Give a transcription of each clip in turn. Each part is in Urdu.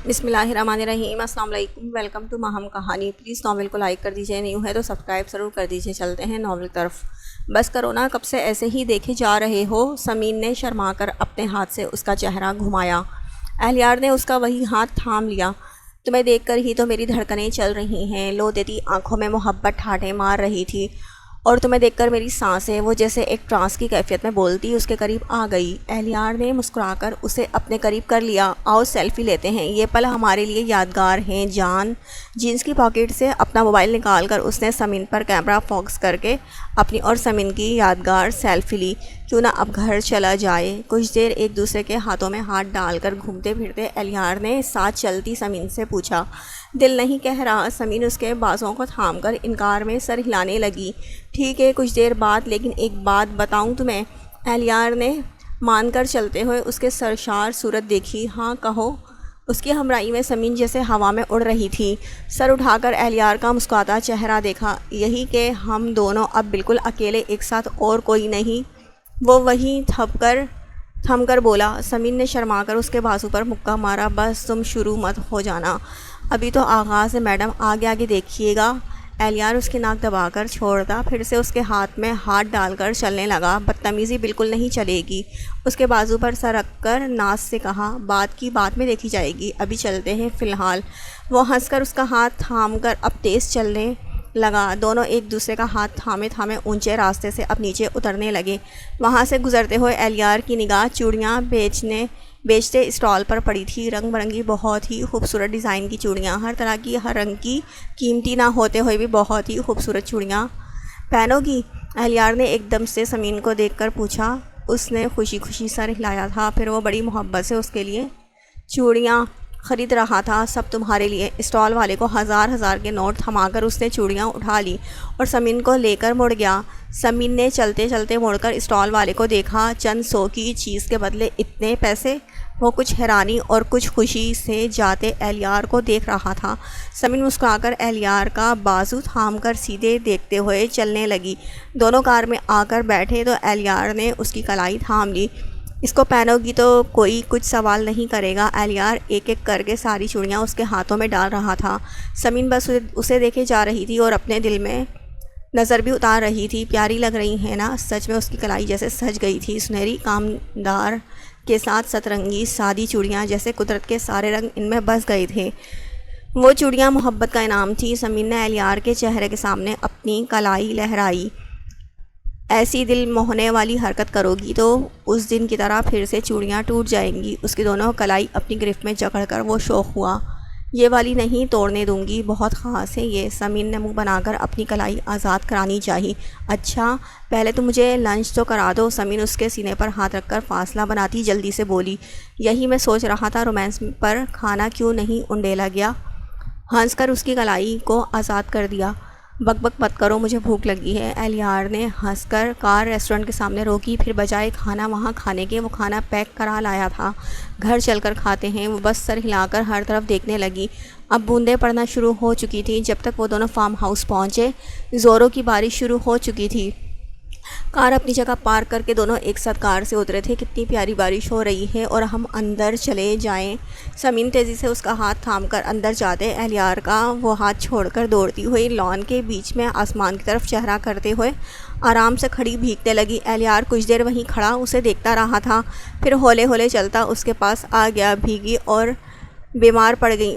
بسم اللہ الرحمن الرحیم۔ السلام علیکم، ویلکم ٹو ماہم کہانی۔ پلیز ناول کو لائک کر دیجیے، نیو ہے تو سبسکرائب ضرور کر دیجیے۔ چلتے ہیں ناول کی طرف۔ بس کرو نا، کب سے ایسے ہی دیکھے جا رہے ہو؟ سمین نے شرما کر اپنے ہاتھ سے اس کا چہرہ گھمایا۔ اہلیار نے اس کا وہی ہاتھ تھام لیا۔ تمہیں دیکھ کر ہی تو میری دھڑکنیں چل رہی ہیں، لو دیتی آنکھوں میں محبت ٹھاٹھیں مار رہی تھی، اور تمہیں دیکھ کر میری سانسیں، وہ جیسے ایک ٹرانس کی کیفیت میں بولتی، اس کے قریب آ گئی۔ اہلیار نے مسکرا کر اسے اپنے قریب کر لیا۔ آؤ سیلفی لیتے ہیں، یہ پل ہمارے لیے یادگار ہیں جان۔ جینس کی پاکٹ سے اپنا موبائل نکال کر اس نے سمین پر کیمرہ فوکس کر کے اپنی اور سمین کی یادگار سیلفی لی۔ کیوں نہ اب گھر چلا جائے؟ کچھ دیر ایک دوسرے کے ہاتھوں میں ہاتھ ڈال کر گھومتے پھرتے اہلیار نے ساتھ چلتی سمین سے پوچھا۔ دل نہیں کہہ رہا۔ سمین اس کے بازوں کو تھام کر انکار میں سر ہلانے لگی۔ ٹھیک ہے، کچھ دیر بعد، لیکن ایک بات بتاؤں تمہیں؟ اہلیار نے مان کر چلتے ہوئے اس کے سرشار صورت دیکھی۔ ہاں کہو۔ اس کی ہمراہی میں سمین جیسے ہوا میں اڑ رہی تھی۔ سر اٹھا کر اہلیار کا مسکراتا چہرہ دیکھا۔ یہی کہ ہم دونوں اب بالکل اکیلے ایک ساتھ، اور کوئی نہیں؟ وہ وہیں تھم کر بولا۔ سمین نے شرما کر اس کے بازو پر مکہ مارا۔ بس تم شروع مت ہو جانا، ابھی تو آغاز ہے میڈم، آگے آگے دیکھیے گا۔ اہلیار اس کی ناک دبا کر چھوڑتا، پھر سے اس کے ہاتھ میں ہاتھ ڈال کر چلنے لگا۔ بدتمیزی بالکل نہیں چلے گی۔ اس کے بازو پر سر رکھ کر ناز سے کہا، بات کی بات میں دیکھی جائے گی، ابھی چلتے ہیں فی الحال۔ وہ ہنس کر اس کا ہاتھ تھام کر اب تیز چلنے لگا۔ دونوں ایک دوسرے کا ہاتھ تھامے تھامے اونچے راستے سے اب نیچے اترنے لگے۔ وہاں سے گزرتے ہوئے اہلیار کی نگاہ چوڑیاں بیچتے اسٹال پر پڑی تھی۔ رنگ برنگی، بہت ہی خوبصورت ڈیزائن کی چوڑیاں، ہر طرح کی، ہر رنگ کی، قیمتی نہ ہوتے ہوئے بھی بہت ہی خوبصورت چوڑیاں۔ پہنو گی؟ اہلیار نے ایک دم سے سمین کو دیکھ کر پوچھا۔ اس نے خوشی خوشی سر ہلایا تھا، پھر وہ بڑی محبت سے اس کے لیے چوڑیاں خرید رہا تھا۔ سب تمہارے لیے۔ اسٹال والے کو ہزار ہزار کے نوٹ تھما کر اس نے چوڑیاں اٹھا لی اور سمین کو لے کر مڑ گیا۔ سمین نے چلتے چلتے مڑ کر اسٹال والے کو دیکھا۔ چند سو کی چیز کے بدلے اتنے پیسے؟ وہ کچھ حیرانی اور کچھ خوشی سے جاتے اہلیار کو دیکھ رہا تھا۔ سمین مسکرا کر اہلیار کا بازو تھام کر سیدھے دیکھتے ہوئے چلنے لگی۔ دونوں کار میں آ کر بیٹھے تو اہلیار نے اس کی کلائی تھام لی۔ اس کو پہنو گی تو کوئی کچھ سوال نہیں کرے گا۔ اہلیار ایک ایک کر کے ساری چوڑیاں اس کے ہاتھوں میں ڈال رہا تھا۔ سمین بس اسے دیکھے جا رہی تھی اور اپنے دل میں نظر بھی اتار رہی تھی۔ پیاری لگ رہی ہے نا؟ سچ میں اس کی کلائی جیسے سج گئی تھی، سنہری کامدار کے ساتھ سترنگی سادی چوڑیاں، جیسے قدرت کے سارے رنگ ان میں بس گئے تھے۔ وہ چوڑیاں محبت کا انعام تھی۔ سمین نے اہلیار کے چہرے کے سامنے اپنی کلائی لہرائی۔ ایسی دل موہنے والی حرکت کرو گی تو اس دن کی طرح پھر سے چوڑیاں ٹوٹ جائیں گی۔ اس کی دونوں کلائی اپنی گرفت میں جکڑ کر وہ شوق ہوا۔ یہ والی نہیں توڑنے دوں گی، بہت خاص ہے یہ۔ سمین نے منہ بنا کر اپنی کلائی آزاد کرانی چاہی۔ اچھا پہلے تو مجھے لنچ تو کرا دو۔ سمین اس کے سینے پر ہاتھ رکھ کر فاصلہ بناتی جلدی سے بولی۔ یہی میں سوچ رہا تھا، رومانس پر کھانا کیوں نہیں انڈیلا گیا؟ ہنس کر اس کی کلائی کو آزاد کر دیا۔ بک بک مت کرو، مجھے بھوک لگی ہے۔ اہلیار نے ہنس کر کار ریسٹورنٹ کے سامنے روکی، پھر بجائے کھانا وہاں کھانے کے وہ کھانا پیک کرا لایا تھا۔ گھر چل کر کھاتے ہیں۔ وہ بس سر ہلا کر ہر طرف دیکھنے لگی۔ اب بوندیں پڑنا شروع ہو چکی تھی۔ جب تک وہ دونوں فارم ہاؤس پہنچے، زوروں کی بارش شروع ہو چکی تھی۔ کار اپنی جگہ پارک کر کے دونوں ایک ساتھ کار سے اترے تھے۔ کتنی پیاری بارش ہو رہی ہے، اور ہم اندر چلے جائیں؟ سمین تیزی سے اس کا ہاتھ تھام کر اندر جاتے اہلیار کا وہ ہاتھ چھوڑ کر دوڑتی ہوئی لان کے بیچ میں آسمان کی طرف چہرہ کرتے ہوئے آرام سے کھڑی بھیگنے لگی۔ اہلیار کچھ دیر وہیں کھڑا اسے دیکھتا رہا تھا، پھر ہولے ہولے چلتا اس کے پاس آ گیا۔ بھیگی اور بیمار پڑ گئی،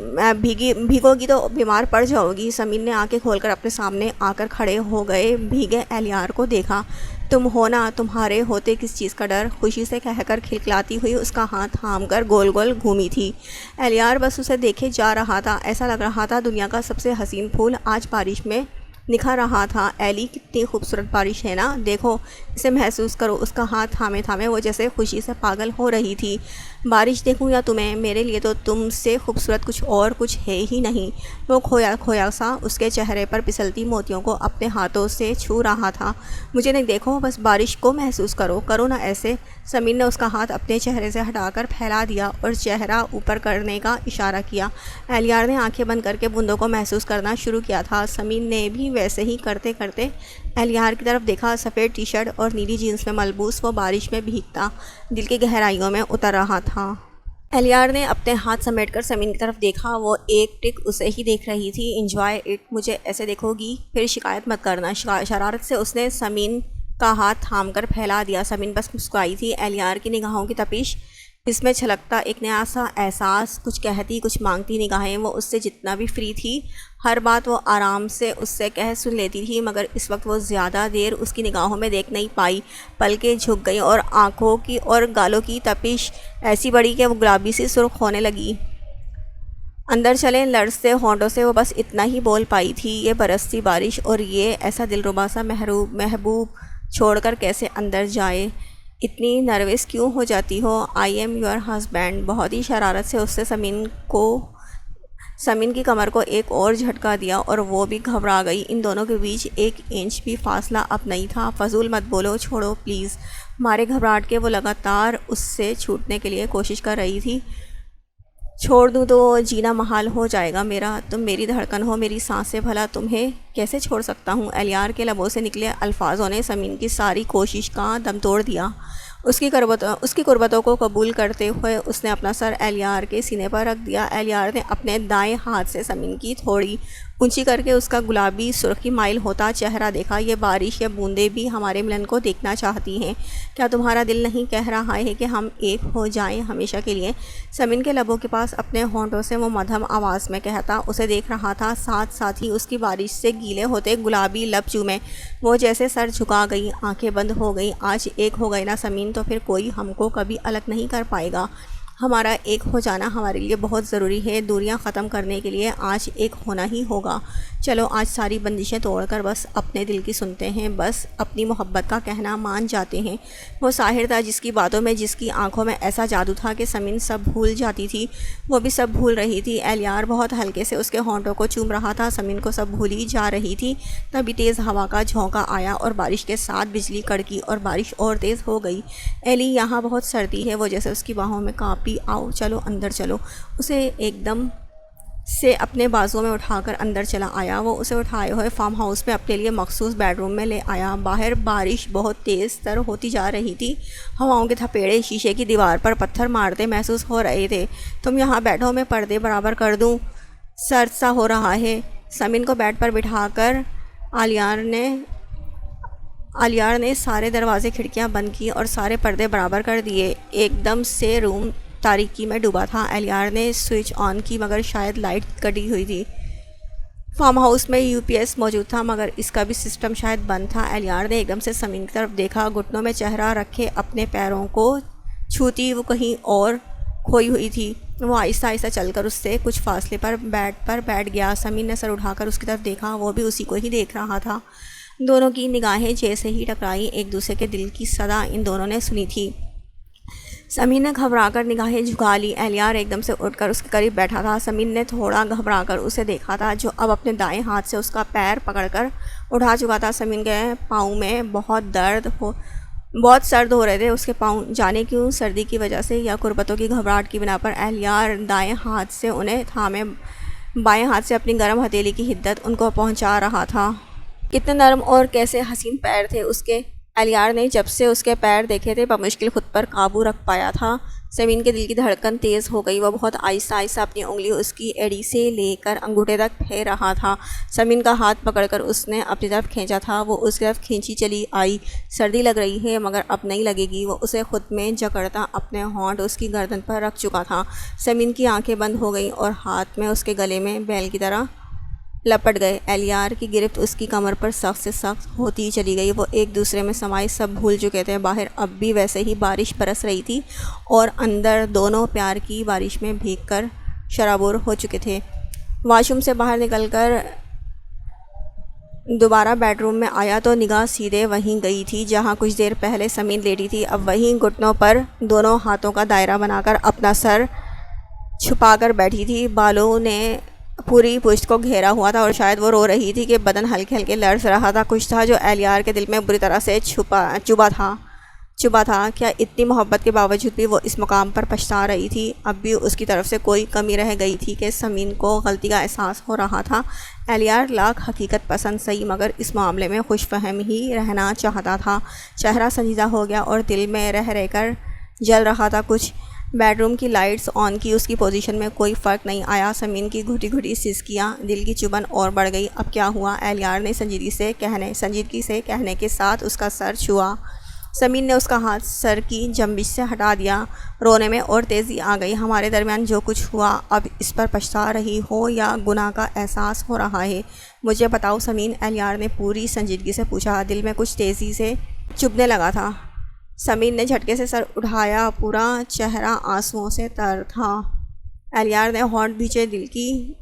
بھیگو گی تو بیمار پڑ جاؤ گی۔ سمین نے آنکھیں کھول کر اپنے سامنے آ کر کھڑے ہو گئے بھیگے اہلیار کو دیکھا۔ تم ہو نا، تمہارے ہوتے کس چیز کا ڈر؟ خوشی سے کہہ کر کھلکھلاتی ہوئی اس کا ہاتھ تھام کر گول گول گھومی تھی۔ اہلیار بس اسے دیکھے جا رہا تھا۔ ایسا لگ رہا تھا دنیا کا سب سے حسین پھول آج بارش میں نکھر رہا تھا۔ ایلی کتنی خوبصورت بارش ہے نا، دیکھو اسے محسوس کرو۔ اس کا ہاتھ تھامے تھامے وہ جیسے خوشی سے پاگل ہو رہی تھی۔ بارش دیکھوں یا تمہیں؟ میرے لیے تو تم سے خوبصورت کچھ ہے ہی نہیں۔ وہ کھویا کھویا سا اس کے چہرے پر پسلتی موتیوں کو اپنے ہاتھوں سے چھو رہا تھا۔ مجھے نہیں دیکھو، بس بارش کو محسوس کرو نا ایسے۔ سمین نے اس کا ہاتھ اپنے چہرے سے ہٹا کر پھیلا دیا اور چہرہ اوپر کرنے کا اشارہ کیا۔ اہلیار نے آنکھیں بند کر کے بوندوں کو محسوس کرنا شروع کیا تھا۔ سمین نے بھی ویسے ہی کرتے کرتے اہلیار کی طرف دیکھا۔ سفید ٹی شرٹ اور نیلی جینس میں ملبوس وہ بارش میں بھیگتا دل کی گہرائیوں میں اتر رہا تھا۔ الیار نے اپنے ہاتھ سمیٹ کر سمین کی طرف دیکھا، وہ ایک ٹک اسے ہی دیکھ رہی تھی۔ انجوائے اٹ، مجھے ایسے دیکھو گی پھر شکایت مت کرنا۔ شرارت سے اس نے سمین کا ہاتھ تھام کر پھیلا دیا۔ سمین بس مسکرائی تھی۔ الیار کی نگاہوں کی تپش، اس میں چھلکتا ایک نیا سا احساس، کچھ کہتی کچھ مانگتی نگاہیں۔ وہ اس سے جتنا بھی فری تھی، ہر بات وہ آرام سے اس سے کہہ سن لیتی تھی، مگر اس وقت وہ زیادہ دیر اس کی نگاہوں میں دیکھ نہیں پائی۔ پلکیں جھک گئیں اور آنکھوں کی اور گالوں کی تپش ایسی بڑی کہ وہ گلابی سی سرخ ہونے لگی۔ اندر چلیں، لرزتے ہونٹوں سے وہ بس اتنا ہی بول پائی تھی، یہ برستی بارش اور یہ ایسا دلربا سا محبوب چھوڑ کر کیسے اندر جائے؟ اتنی نروس کیوں ہو جاتی ہو؟ I am your husband. بہت ہی شرارت سے اس سے سمین کی کمر کو ایک اور جھٹکا دیا اور وہ بھی گھبرا گئی۔ ان دونوں کے بیچ 1 انچ بھی فاصلہ اب نہیں تھا۔ فضول مت بولو، چھوڑو پلیز۔ مارے گھبراہٹ کے وہ لگاتار اس سے چھوٹنے کے لیے کوشش کر رہی تھی۔ چھوڑ دوں تو جینا محال ہو جائے گا میرا، تم میری دھڑکن ہو، میری سانسیں، بھلا تمہیں کیسے چھوڑ سکتا ہوں؟ الیار کے لبوں سے نکلے الفاظوں نے سمین کی ساری کوشش کا دم توڑ دیا۔ اس کی قربتوں کو قبول کرتے ہوئے اس نے اپنا سر الیار کے سینے پر رکھ دیا۔ الیار نے اپنے دائیں ہاتھ سے سمین کی تھوڑی اونچی کر کے اس کا گلابی سرخی مائل ہوتا چہرہ دیکھا۔ یہ بارش یا بوندیں بھی ہمارے ملن کو دیکھنا چاہتی ہیں، کیا تمہارا دل نہیں کہہ رہا ہے کہ ہم ایک ہو جائیں ہمیشہ کے لیے؟ سمین کے لبوں کے پاس اپنے ہونٹوں سے وہ مدھم آواز میں کہتا اسے دیکھ رہا تھا، ساتھ ساتھ ہی اس کی بارش سے گیلے ہوتے گلابی لب چومے۔ وہ جیسے سر جھکا گئی، آنکھیں بند ہو گئیں۔ آج ایک ہو گئے نا سمین، تو پھر کوئی ہم کو کبھی الگ نہیں کر پائے گا۔ ہمارا ایک ہو جانا ہمارے لیے بہت ضروری ہے۔ دوریاں ختم کرنے کے لیے آج ایک ہونا ہی ہوگا۔ چلو آج ساری بندشیں توڑ کر بس اپنے دل کی سنتے ہیں، بس اپنی محبت کا کہنا مان جاتے ہیں۔ وہ ساحر تھا جس کی باتوں میں، جس کی آنکھوں میں ایسا جادو تھا کہ سمین سب بھول جاتی تھی، وہ بھی سب بھول رہی تھی۔ الیار بہت ہلکے سے اس کے ہونٹوں کو چوم رہا تھا، سمین کو سب بھولی جا رہی تھی۔ تبھی تیز ہوا کا جھونکا آیا اور بارش کے ساتھ بجلی کڑکی اور بارش اور تیز ہو گئی۔ ایلی، یہاں بہت سردی ہے۔ وہ جیسے اس کی باہوں میں کانپی۔ آؤ چلو اندر چلو۔ اسے ایک دم سے اپنے بازوؤں میں اٹھا کر اندر چلا آیا۔ وہ اسے اٹھائے ہوئے فارم ہاؤس میں اپنے لیے مخصوص بیڈ روم میں لے آیا۔ باہر بارش بہت تیز تر ہوتی جا رہی تھی۔ ہواؤں کے تھپیڑے شیشے کی دیوار پر پتھر مارتے محسوس ہو رہے تھے۔ تم یہاں بیٹھو، میں پردے برابر کر دوں، سرد سا ہو رہا ہے۔ سمین کو بیڈ پر بٹھا کر الیار نے سارے دروازے کھڑکیاں بند کی اور سارے پردے برابر کر دیے۔ ایک دم سے روم تاریکی میں ڈوبا تھا۔ الیار نے سوئچ آن کی مگر شاید لائٹ کٹی ہوئی تھی۔ فارم ہاؤس میں UPS موجود تھا مگر اس کا بھی سسٹم شاید بند تھا۔ الیار نے ایک دم سے سمین کی طرف دیکھا، گھٹنوں میں چہرہ رکھے اپنے پیروں کو چھوتی وہ کہیں اور کھوئی ہوئی تھی۔ وہ آہستہ آہستہ چل کر اس سے کچھ فاصلے پر بیٹھ گیا۔ سمین نے سر اٹھا کر اس کی طرف دیکھا، وہ بھی اسی کو ہی دیکھ رہا تھا۔ دونوں کی نگاہیں جیسے ہی ٹکرائی، ایک دوسرے کے دل کی صدا ان دونوں نے سنی تھی۔ سمین نے گھبرا کر نگاہیں جھکا لی۔ الیار ایک دم سے اٹھ کر اس کے قریب بیٹھا تھا۔ سمین نے تھوڑا گھبرا کر اسے دیکھا تھا، جو اب اپنے دائیں ہاتھ سے اس کا پیر پکڑ کر اٹھا چکا تھا۔ سمین کے پاؤں میں بہت سرد ہو رہے تھے اس کے پاؤں، جانے کیوں، سردی کی وجہ سے یا قربتوں کی گھبراہٹ کی بنا پر۔ الیار دائیں ہاتھ سے انہیں تھامے بائیں ہاتھ سے اپنی گرم ہتھیلی کی حدت ان کو پہنچا رہا تھا۔ کتنے نرم اور کیسے حسین پیر تھے اس کے۔ الیار نے جب سے اس کے پیر دیکھے تھے بمشکل خود پر قابو رکھ پایا تھا۔ سمین کے دل کی دھڑکن تیز ہو گئی۔ وہ بہت آہستہ آہستہ اپنی انگلی اس کی ایڑی سے لے کر انگوٹھے تک پھیر رہا تھا۔ سمین کا ہاتھ پکڑ کر اس نے اپنی طرف کھینچا تھا۔ وہ اس کی طرف کھینچی چلی آئی۔ سردی لگ رہی ہے مگر اب نہیں لگے گی۔ وہ اسے خود میں جکڑتا اپنے ہونٹ اس کی گردن پر رکھ چکا تھا۔ سمین کی آنکھیں بند ہو گئیں اور ہاتھ میں اس کے گلے میں بیل کی طرح لپٹ گئے۔ الیار کی گرفت اس کی کمر پر سخت سے سخت ہوتی چلی گئی۔ وہ ایک دوسرے میں سمائے سب بھول چکے تھے۔ باہر اب بھی ویسے ہی بارش برس رہی تھی اور اندر دونوں پیار کی بارش میں بھیگ کر شرابور ہو چکے تھے۔ واش روم سے باہر نکل کر دوبارہ بیڈ روم میں آیا تو نگاہ سیدھے وہیں گئی تھی جہاں کچھ دیر پہلے سمین لیٹی تھی۔ اب وہیں گھٹنوں پر دونوں ہاتھوں کا دائرہ بنا کر اپنا سر چھپا کر بیٹھی تھی۔ بالوں نے پوری پشت کو گھیرا ہوا تھا اور شاید وہ رو رہی تھی کہ بدن ہلکے ہلکے لرز رہا تھا۔ کچھ تھا جو الیار کے دل میں بری طرح سے چبھا تھا۔ کیا اتنی محبت کے باوجود بھی وہ اس مقام پر پچھتا رہی تھی؟ اب بھی اس کی طرف سے کوئی کمی رہ گئی تھی کہ سمین کو غلطی کا احساس ہو رہا تھا۔ الیار لاکھ حقیقت پسند سہی مگر اس معاملے میں خوش فہم ہی رہنا چاہتا تھا۔ چہرہ سنجیدہ ہو گیا اور دل میں رہ کر جل رہا تھا کچھ۔ بیڈ روم کی لائٹس آن کی، اس کی پوزیشن میں کوئی فرق نہیں آیا۔ سمین کی گھٹی گھٹی سسکیاں، دل کی چبھن اور بڑھ گئی۔ اب کیا ہوا؟ اہلیار نے سنجیدگی سے کہنے کے ساتھ اس کا سر چھوا۔ سمین نے اس کا ہاتھ سر کی جنبش سے ہٹا دیا۔ رونے میں اور تیزی آ گئی۔ ہمارے درمیان جو کچھ ہوا، اب اس پر پچھتا رہی ہو یا گناہ کا احساس ہو رہا ہے؟ مجھے بتاؤ سمین، اہلیار نے پوری سنجیدگی سے پوچھا۔ دل میں کچھ تیزی سے چبھنے لگا تھا۔ سمین نے جھٹکے سے سر اٹھایا، پورا چہرہ آنسوؤں سے تر تھا۔ اہلیار نے ہونٹ بھینچے۔ دل کی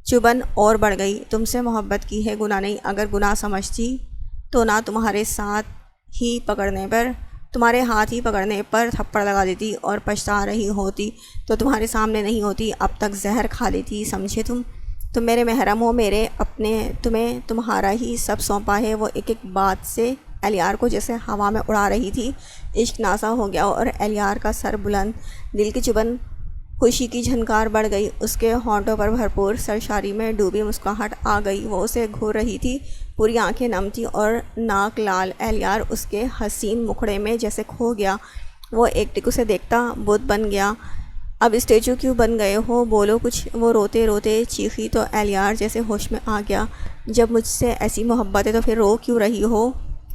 چبھن اور بڑھ گئی۔ تم سے محبت کی ہے، گناہ نہیں۔ اگر گناہ سمجھتی تو نہ تمہارے ہاتھ ہی پکڑنے پر تھپڑ لگا دیتی، اور پچھتا رہی ہوتی تو تمہارے سامنے نہیں ہوتی، اب تک زہر کھا لیتی۔ سمجھے تم میرے محرم ہو، میرے اپنے، تمہیں تمہارا ہی سب سونپا ہے۔ وہ ایک ایک بات سے اہلیار کو جیسے ہوا میں اڑا رہی تھی۔ عشق ناسا ہو گیا اور اہلیار کا سر بلند، دل کی چبھن، خوشی کی جھنکار بڑھ گئی۔ اس کے ہونٹوں پر بھرپور سرشاری میں ڈوبی مسکراہٹ آ گئی۔ وہ اسے گھور رہی تھی، پوری آنکھیں نم تھیں اور ناک لال۔ اہلیار اس کے حسین مکھڑے میں جیسے کھو گیا۔ وہ ایک ٹک اسے دیکھتا بت بن گیا۔ اب اسٹیچو کیوں بن گئے ہو؟ بولو کچھ۔ وہ روتے روتے چیخی تو اہلیار جیسے ہوش میں آ گیا۔ جب مجھ سے ایسی محبت ہے تو پھر رو کیوں رہی ہو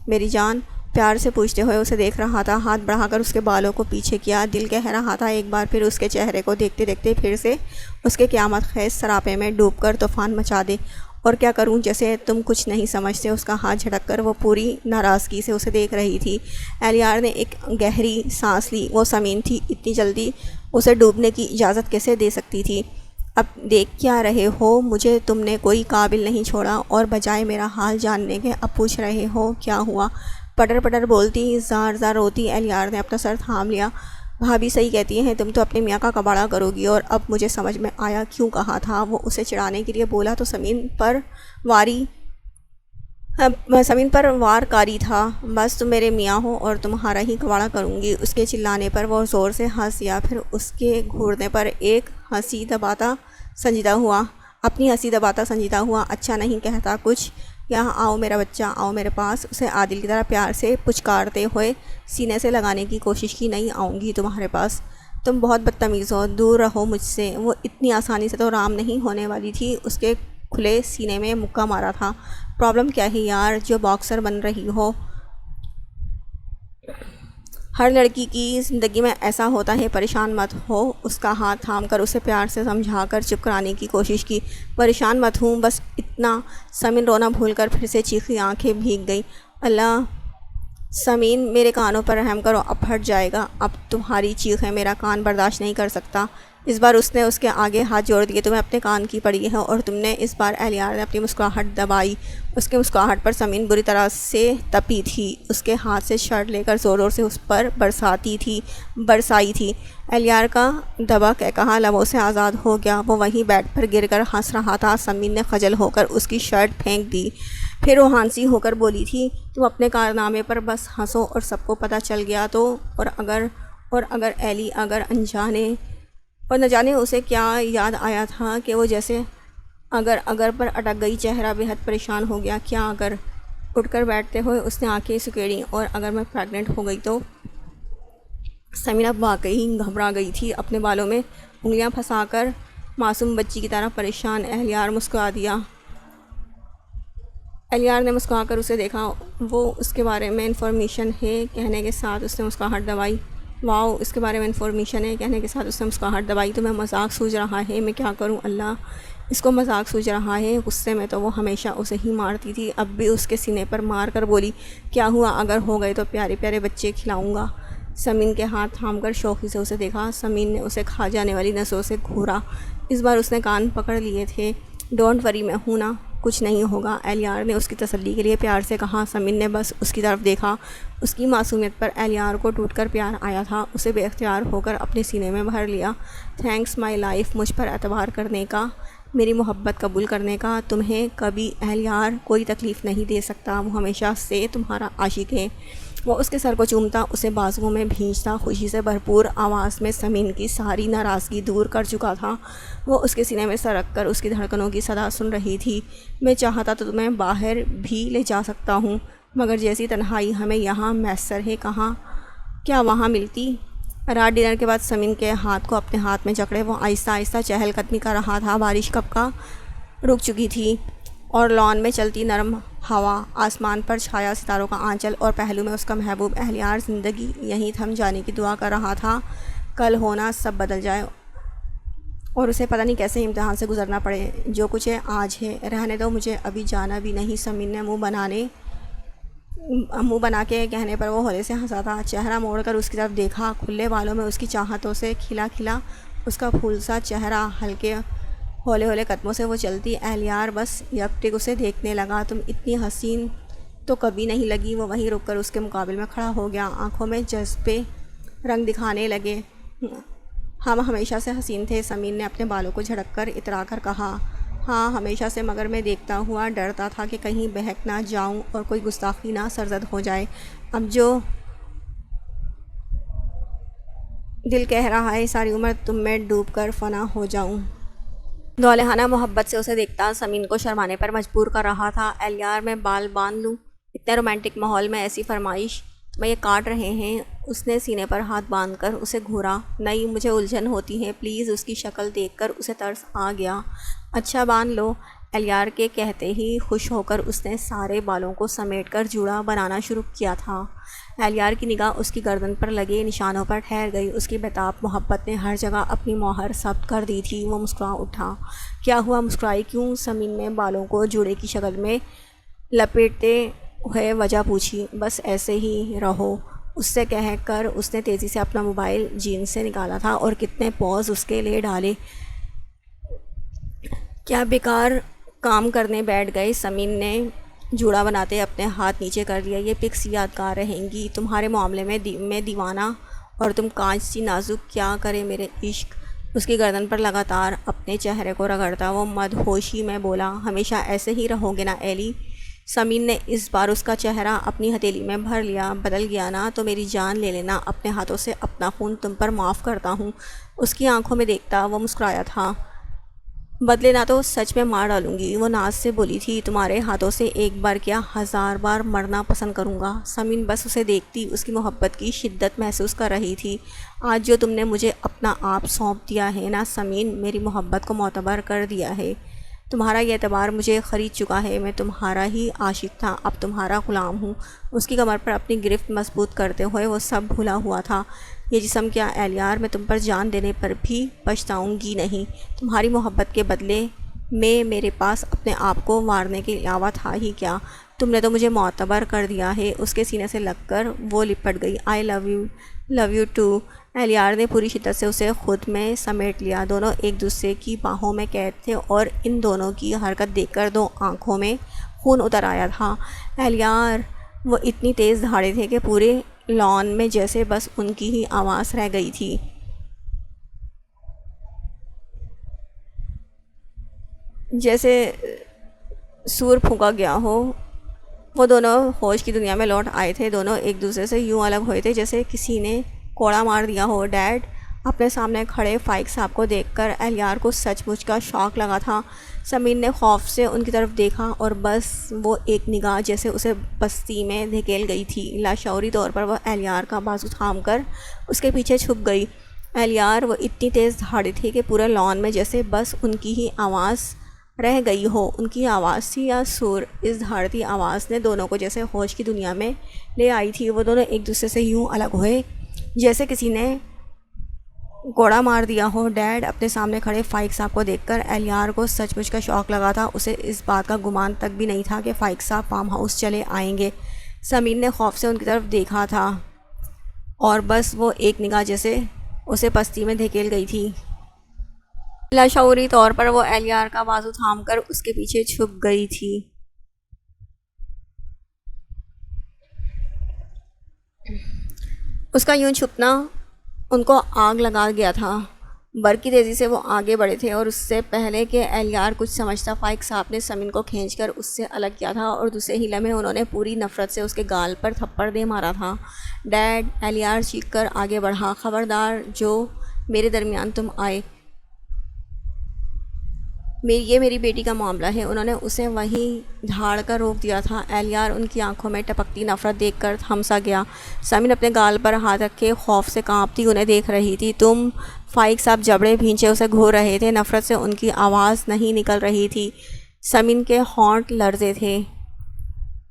میری جان؟ پیار سے پوچھتے ہوئے اسے دیکھ رہا تھا۔ ہاتھ بڑھا کر اس کے بالوں کو پیچھے کیا۔ دل کہہ رہا تھا ایک بار پھر اس کے چہرے کو دیکھتے دیکھتے پھر سے اس کے قیامت خیز سراپے میں ڈوب کر طوفان مچا دے۔ اور کیا کروں؟ جیسے تم کچھ نہیں سمجھتے۔ اس کا ہاتھ جھٹک کر وہ پوری ناراضگی سے اسے دیکھ رہی تھی۔ اہلیار نے ایک گہری سانس لی۔ وہ سمین تھی، اتنی جلدی اسے ڈوبنے کی اجازت کیسے دے سکتی تھی؟ اب دیکھ کیا رہے ہو؟ مجھے تم نے کوئی قابل نہیں چھوڑا، اور بجائے میرا حال جاننے کے اب پوچھ رہے ہو کیا ہوا؟ پٹر پٹر بولتی، زار زار روتی اہلیار نے اپنا سر تھام لیا۔ بھابھی صحیح کہتی ہیں، تم تو اپنے میاں کا کباڑہ کرو گی۔ اور اب مجھے سمجھ میں آیا کیوں کہا تھا۔ وہ اسے چڑھانے کے لیے بولا تو سمین پر وار کاری تھا۔ بس تم میرے میاں ہو اور تمہارا ہی کباڑہ کروں گی۔ اس کے چلانے پر وہ زور سے ہنس دیا، پھر اس کے گھورنے پر ایک ہنسی دباتا سنجیدہ ہوا۔ اچھا نہیں کہتا کچھ؟ یہاں آؤ میرا بچہ، آؤ میرے پاس۔ اسے عادل کی طرح پیار سے پچکارتے ہوئے سینے سے لگانے کی کوشش کی۔ نہیں آؤں گی تمہارے پاس، تم بہت بدتمیز ہو، دور رہو مجھ سے۔ وہ اتنی آسانی سے تو رام نہیں ہونے والی تھی۔ اس کے کھلے سینے میں مکہ مارا تھا۔ پرابلم کیا ہے یار جو باکسر بن رہی ہو؟ ہر لڑکی کی زندگی میں ایسا ہوتا ہے، پریشان مت ہو۔ اس کا ہاتھ تھام کر اسے پیار سے سمجھا کر چپ کرانے کی کوشش کی۔ پریشان مت ہوں، بس اتنا۔ سمین رونا بھول کر پھر سے چیخی، آنکھیں بھیگ گئیں۔ اللہ سمین، میرے کانوں پر رحم کرو، اب پھٹ جائے گا۔ اب تمہاری چیخیں میرا کان برداشت نہیں کر سکتا۔ اس بار اس نے اس کے آگے ہاتھ جوڑ دیے۔ تمہیں اپنے کان کی پڑی ہے اور تم نے۔ اس بار اہلیار نے اپنی مسکراہٹ دبائی۔ اس کی مسکراہٹ پر سمین بری طرح سے تپی تھی۔ اس کے ہاتھ سے شرٹ لے کر زور زور سے اس پر برسائی تھی۔ اہلیار کا دبا کہا لبوں سے آزاد ہو گیا۔ وہ وہیں بیڈ پر گر کر ہنس رہا تھا۔ سمین نے خجل ہو کر اس کی شرٹ پھینک دی۔ پھر وہ ہانسی ہو کر بولی تھی، تم اپنے کارنامے پر بس ہنسو اور سب کو پتہ چل گیا تو، اور اگر ایلی انجانے، اور نہ جانے اسے کیا یاد آیا تھا کہ وہ جیسے اگر پر اٹک گئی، چہرہ بے حد پریشان ہو گیا۔ کیا اگر؟ اٹھ کر بیٹھتے ہوئے اس نے آنکھیں سکیڑیں۔ اور اگر میں پریگننٹ ہو گئی تو؟ سمین اب واقعی گھبرا گئی تھی۔ اپنے بالوں میں انگلیاں پھنسا کر معصوم بچی کی طرح پریشان اہلیار مسکرا دیا۔ اہلیار نے مسکرا کر اسے دیکھا۔ وہ اس کے بارے میں انفارمیشن ہے کہنے کے ساتھ اس نے مسکراہٹ دبائی۔ واؤ، اس کے بارے میں انفارمیشن ہے کہنے کے ساتھ اس نے مسکراہٹ دبائی۔ تمہیں مذاق سوجھ رہا ہے؟ میں کیا کروں اللہ، اس کو مذاق سوجھ رہا ہے۔ غصے میں تو وہ ہمیشہ اسے ہی مارتی تھی، اب بھی اس کے سینے پر مار کر بولی، کیا ہوا؟ اگر ہو گئے تو پیارے پیارے بچے کھلاؤں گا۔ سمین کے ہاتھ تھام کر شوخی سے اسے دیکھا۔ سمین نے اسے کھا جانے والی نسوں سے گھورا۔ اس بار اس نے کان پکڑ لیے تھے۔ ڈونٹ وری، میں ہوں نا، کچھ نہیں ہوگا، اہلیار نے اس کی تسلی کے لیے پیار سے کہا۔ سمین نے بس اس کی طرف دیکھا۔ اس کی معصومیت پر اہلیار کو ٹوٹ کر پیار آیا تھا۔ اسے بے اختیار ہو کر اپنے سینے میں بھر لیا۔ تھینکس مائی لائف، مجھ پر اعتبار کرنے کا، میری محبت قبول کرنے کا۔ تمہیں کبھی اہلیار کوئی تکلیف نہیں دے سکتا، وہ ہمیشہ سے تمہارا عاشق ہے۔ وہ اس کے سر کو چومتا، اسے بازوؤں میں بھینچتا، خوشی سے بھرپور آواز میں سمین کی ساری ناراضگی دور کر چکا تھا۔ وہ اس کے سینے میں سر رکھ کر اس کی دھڑکنوں کی صدا سن رہی تھی۔ میں چاہتا تو تمہیں باہر بھی لے جا سکتا ہوں، مگر جیسی تنہائی ہمیں یہاں میسر ہے، کیا وہاں ملتی؟ رات ڈنر کے بعد سمین کے ہاتھ کو اپنے ہاتھ میں جکڑے وہ آہستہ آہستہ چہل قدمی کر رہا تھا۔ بارش کب کا رک چکی تھی اور لان میں چلتی نرم ہوا، آسمان پر چھایا ستاروں کا آنچل اور پہلو میں اس کا محبوب اہلیار زندگی یہیں تھم جانے کی دعا کر رہا تھا۔ کل ہونا سب بدل جائے اور اسے پتہ نہیں کیسے امتحان سے گزرنا پڑے۔ جو کچھ ہے آج ہے، رہنے دو، مجھے ابھی جانا بھی نہیں۔ سمین نے منہ بنا کے کہنے پر وہ ہولے سے ہنسا تھا۔ چہرہ موڑ کر اس کی طرف دیکھا، کھلے بالوں میں اس کی چاہتوں سے کھلا کھلا اس کا پھول سا چہرہ، ہلکے ہولے ہولے قدموں سے وہ چلتی۔ اہلیار بس یکٹک اسے دیکھنے لگا۔ تم اتنی حسین تو کبھی نہیں لگی۔ وہ وہیں رک کر اس کے مقابل میں کھڑا ہو گیا، آنکھوں میں جذبے رنگ دکھانے لگے۔ ہم ہمیشہ سے حسین تھے، سمین نے اپنے بالوں کو جھڑک کر اترا کر کہا۔ ہاں ہمیشہ سے، مگر میں دیکھتا ہوا ڈرتا تھا کہ کہیں بہک نہ جاؤں اور کوئی گستاخی نہ سرزد ہو جائے۔ اب جو دل کہہ رہا ہے ساری عمر تم میں ڈوب کر فنا ہو جاؤں۔ دولہانہ محبت سے اسے دیکھتا سمین کو شرمانے پر مجبور کر رہا تھا۔ اہلیار میں بال باندھ لوں؟ اتنے رومانٹک ماحول میں ایسی فرمائش تمہیں یہ کاٹ رہے ہیں؟ اس نے سینے پر ہاتھ باندھ کر اسے گھورا۔ نہیں، مجھے الجھن ہوتی ہے پلیز۔ اس کی شکل دیکھ کر اسے ترس آ گیا۔ اچھا باندھ لو۔ اہلیار کے کہتے ہی خوش ہو کر اس نے سارے بالوں کو سمیٹ کر جوڑا بنانا شروع کیا تھا۔ اہلیار کی نگاہ اس کی گردن پر لگے نشانوں پر ٹھہر گئی۔ اس کی بےتاب محبت نے ہر جگہ اپنی مہر ثبت کر دی تھی۔ وہ مسکرا اٹھا۔ کیا ہوا، مسکرائی کیوں؟ سمین نے بالوں کو جوڑے کی شکل میں لپیٹتے ہوئے وجہ پوچھی۔ بس ایسے ہی رہو، اس سے کہہ کر اس نے تیزی سے اپنا موبائل جینس سے نکالا تھا اور کتنے پوز اس کے لیے ڈالے۔ کیا بیکار کام کرنے بیٹھ گئے؟ سمین نے جوڑا بناتے اپنے ہاتھ نیچے کر لیا۔ یہ پکس یادگار رہیں گی تمہارے معاملے میں دیوانہ اور تم کانچ سی نازک۔ کیا کرے میرے عشق؟ اس کی گردن پر لگاتار اپنے چہرے کو رگڑتا وہ مدہوشی میں بولا۔ ہمیشہ ایسے ہی رہو گے نا ایلی؟ سمین نے اس بار اس کا چہرہ اپنی ہتھیلی میں بھر لیا۔ بدل گیا نا تو میری جان لے لینا، اپنے ہاتھوں سے اپنا خون تم پر معاف کرتا ہوں۔ اس کی آنکھوں میں دیکھتا وہ مسکرایا تھا۔ بدلے نہ تو سچ میں مار ڈالوں گی، وہ ناز سے بولی تھی۔ تمہارے ہاتھوں سے ایک بار کیا 1000 بار مرنا پسند کروں گا۔ سمین بس اسے دیکھتی اس کی محبت کی شدت محسوس کر رہی تھی۔ آج جو تم نے مجھے اپنا آپ سونپ دیا ہے نا سمین، میری محبت کو معتبر کر دیا ہے۔ تمہارا یہ اعتبار مجھے خرید چکا ہے۔ میں تمہارا ہی عاشق تھا، اب تمہارا غلام ہوں۔ اس کی کمر پر اپنی گرفت مضبوط کرتے ہوئے وہ سب بھولا ہوا تھا۔ یہ جسم کیا اہلیار، میں تم پر جان دینے پر بھی پچھتاؤں گی نہیں۔ تمہاری محبت کے بدلے میں میرے پاس اپنے آپ کو مارنے کے علاوہ تھا ہی کیا؟ تم نے تو مجھے معتبر کر دیا ہے۔ اس کے سینے سے لگ کر وہ لپٹ گئی۔ آئی لو یو ٹو۔ اہلیار نے پوری شدت سے اسے خود میں سمیٹ لیا۔ دونوں ایک دوسرے کی باہوں میں قید تھے اور ان دونوں کی حرکت دیکھ کر دو آنکھوں میں خون اتر آیا تھا۔ اہلیار وہ اتنی تیز دھاڑے تھے کہ پورے لان میں جیسے بس ان کی ہی آواز رہ گئی تھی۔ جیسے سور پھونکا گیا ہو۔ وہ دونوں ہوش کی دنیا میں لوٹ آئے تھے۔ دونوں ایک دوسرے سے یوں الگ ہوئے تھے جیسے کسی نے کوڑا مار دیا ہو۔ ڈیڈ، اپنے سامنے کھڑے فائق صاحب کو دیکھ کر اہلیار کو سچ مچ کا شوق لگا تھا۔ سمین نے خوف سے ان کی طرف دیکھا اور بس وہ ایک نگاہ جیسے اسے پستی میں دھکیل گئی تھی۔ لاشعوری طور پر وہ اہلیار کا بازو تھام کر اس کے پیچھے چھپ گئی۔ اہلیار وہ اتنی تیز دھاڑی تھی کہ پورے لان میں جیسے بس ان کی ہی آواز رہ گئی ہو۔ ان کی آواز تھی یا سور؟ اس دھاڑتی آواز نے دونوں کو جیسے ہوش کی دنیا میں لے آئی تھی۔ وہ دونوں ایک دوسرے سے یوں الگ ہوئے جیسے کسی نے کوڑا مار دیا ہو۔ ڈیڈ، اپنے سامنے کھڑے فائق صاحب کو دیکھ کر اہلیار کو سچ مچ کا شوق لگا تھا۔ اسے اس بات کا گمان تک بھی نہیں تھا کہ فائق صاحب فارم ہاؤس چلے آئیں گے۔ سمین نے خوف سے ان کی طرف دیکھا تھا اور بس وہ ایک نگاہ جیسے اسے پستی میں دھکیل گئی تھی۔ لاشعوری طور پر وہ اہلیار کا بازو تھام کر اس کے پیچھے چھپ گئی تھی۔ اس کا یوں چھپنا ان کو آگ لگا گیا تھا۔ برقی تیزی سے وہ آگے بڑھے تھے اور اس سے پہلے کہ اہلیار کچھ سمجھتا فائق صاحب نے سمین کو کھینچ کر اس سے الگ کیا تھا اور دوسرے ہی لمحے انہوں نے پوری نفرت سے اس کے گال پر تھپڑ دے مارا تھا۔ ڈیڈ، اہلیار چیخ کر آگے بڑھا، خبردار جو میرے درمیان تم آئے یہ میری بیٹی کا معاملہ ہے۔ انہوں نے اسے وہیں جھاڑ کر روک دیا تھا۔ اہلیار ان کی آنکھوں میں ٹپکتی نفرت دیکھ کر تھمسا گیا۔ سمین اپنے گال پر ہاتھ رکھے خوف سے کانپتی انہیں دیکھ رہی تھی۔ تم فائق صاحب جبڑے بھینچے اسے گھور رہے تھے۔ نفرت سے ان کی آواز نہیں نکل رہی تھی۔ سمین کے ہونٹ لرزے تھے۔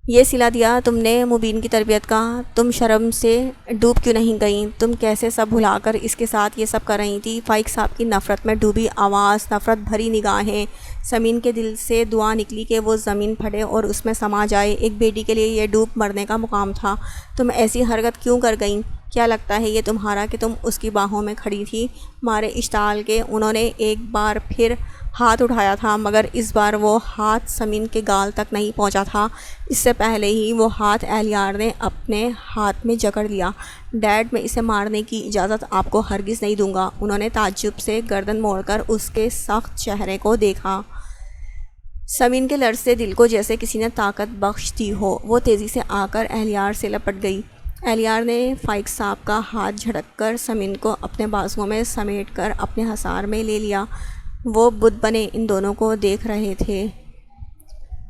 یہ صلہ دیا تم نے مبین کی تربیت کا؟ تم شرم سے ڈوب کیوں نہیں گئیں؟ تم کیسے سب بھلا کر اس کے ساتھ یہ سب کر رہی تھی؟ فائق صاحب کی نفرت میں ڈوبی آواز، نفرت بھری نگاہیں۔ سمین کے دل سے دعا نکلی کہ وہ زمین پھٹے اور اس میں سما جائے۔ ایک بیٹی کے لیے یہ ڈوب مرنے کا مقام تھا۔ تم ایسی حرکت کیوں کر گئیں؟ کیا لگتا ہے یہ تمہارا کہ تم اس کی باہوں میں کھڑی تھی؟ مارے اشتعال کے انہوں نے ایک بار پھر ہاتھ اٹھایا تھا، مگر اس بار وہ ہاتھ سمین کے گال تک نہیں پہنچا تھا۔ اس سے پہلے ہی وہ ہاتھ اہلیار نے اپنے ہاتھ میں جکڑ لیا۔ ڈیڈ، میں اسے مارنے کی اجازت آپ کو ہرگز نہیں دوں گا۔ انہوں نے تعجب سے گردن موڑ کر اس کے سخت چہرے کو دیکھا۔ سمین کے لرزتے دل کو جیسے کسی نے طاقت بخش دی ہو۔ وہ تیزی سے آ کر اہلیار سے لپٹ گئی۔ اہلیار نے فائق صاحب کا ہاتھ جھٹک کر سمین کو اپنے بازوؤں میں سمیٹ کر اپنے حصار میں لے لیا۔ وہ بت بنے ان دونوں کو دیکھ رہے تھے۔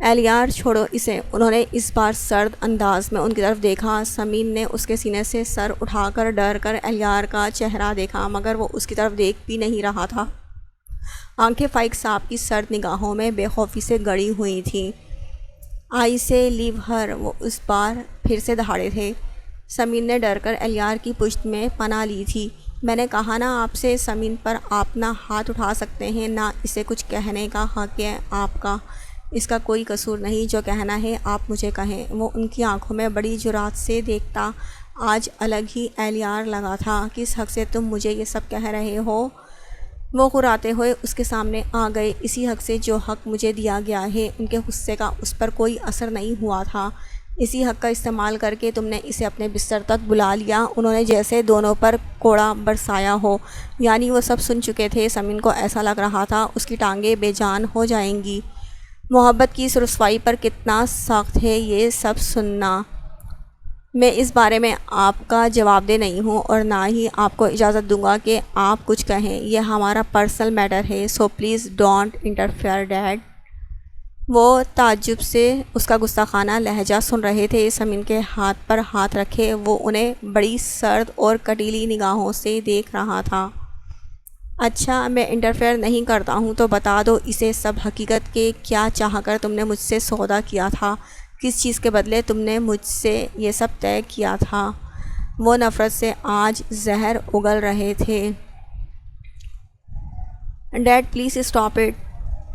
اہلیار، چھوڑو اسے۔ انہوں نے اس بار سرد انداز میں ان کی طرف دیکھا۔ سمین نے اس کے سینے سے سر اٹھا کر ڈر کر اہلیار کا چہرہ دیکھا، مگر وہ اس کی طرف دیکھ بھی نہیں رہا تھا۔ آنکھیں فائق صاحب کی سرد نگاہوں میں بے خوفی سے گڑی ہوئی تھیں۔ آئی سے لیو ہر، وہ اس بار پھر سے دہاڑے تھے۔ سمین نے ڈر کر اہلیار کی پشت میں پناہ لی تھی۔ میں نے کہا نا آپ سے، سمین پر آپ نہ ہاتھ اٹھا سکتے ہیں، نہ اسے کچھ کہنے کا حق ہے آپ کا۔ اس کا کوئی قصور نہیں، جو کہنا ہے آپ مجھے کہیں۔ وہ ان کی آنکھوں میں بڑی جرات سے دیکھتا۔ آج الگ ہی اہلیار لگا تھا۔ کس حق سے تم مجھے یہ سب کہہ رہے ہو؟ وہ غراتے ہوئے اس کے سامنے آ گئے۔ اسی حق سے جو حق مجھے دیا گیا ہے۔ ان کے غصے کا اس پر کوئی اثر نہیں ہوا تھا۔ اسی حق کا استعمال کر کے تم نے اسے اپنے بستر تک بلا لیا۔ انہوں نے جیسے دونوں پر کوڑا برسایا ہو، یعنی وہ سب سن چکے تھے۔ سمین کو ایسا لگ رہا تھا اس کی ٹانگیں بے جان ہو جائیں گی۔ محبت کی اس رسوائی پر کتنا سخت ہے یہ سب سننا۔ میں اس بارے میں آپ کا جواب دہ نہیں ہوں، اور نہ ہی آپ کو اجازت دوں گا کہ آپ کچھ کہیں۔ یہ ہمارا پرسنل میٹر ہے، so please don't interfere dad. وہ تعجب سے اس کا گستاخانہ لہجہ سن رہے تھے۔ سمین کے ہاتھ پر ہاتھ رکھے وہ انہیں بڑی سرد اور کٹیلی نگاہوں سے دیکھ رہا تھا۔ اچھا، میں انٹرفیئر نہیں کرتا ہوں تو بتا دو اسے سب حقیقت کے کیا چاہ کر تم نے مجھ سے سودا کیا تھا؟ کس چیز کے بدلے تم نے مجھ سے یہ سب طے کیا تھا؟ وہ نفرت سے آج زہر اگل رہے تھے۔ Dad please stop it.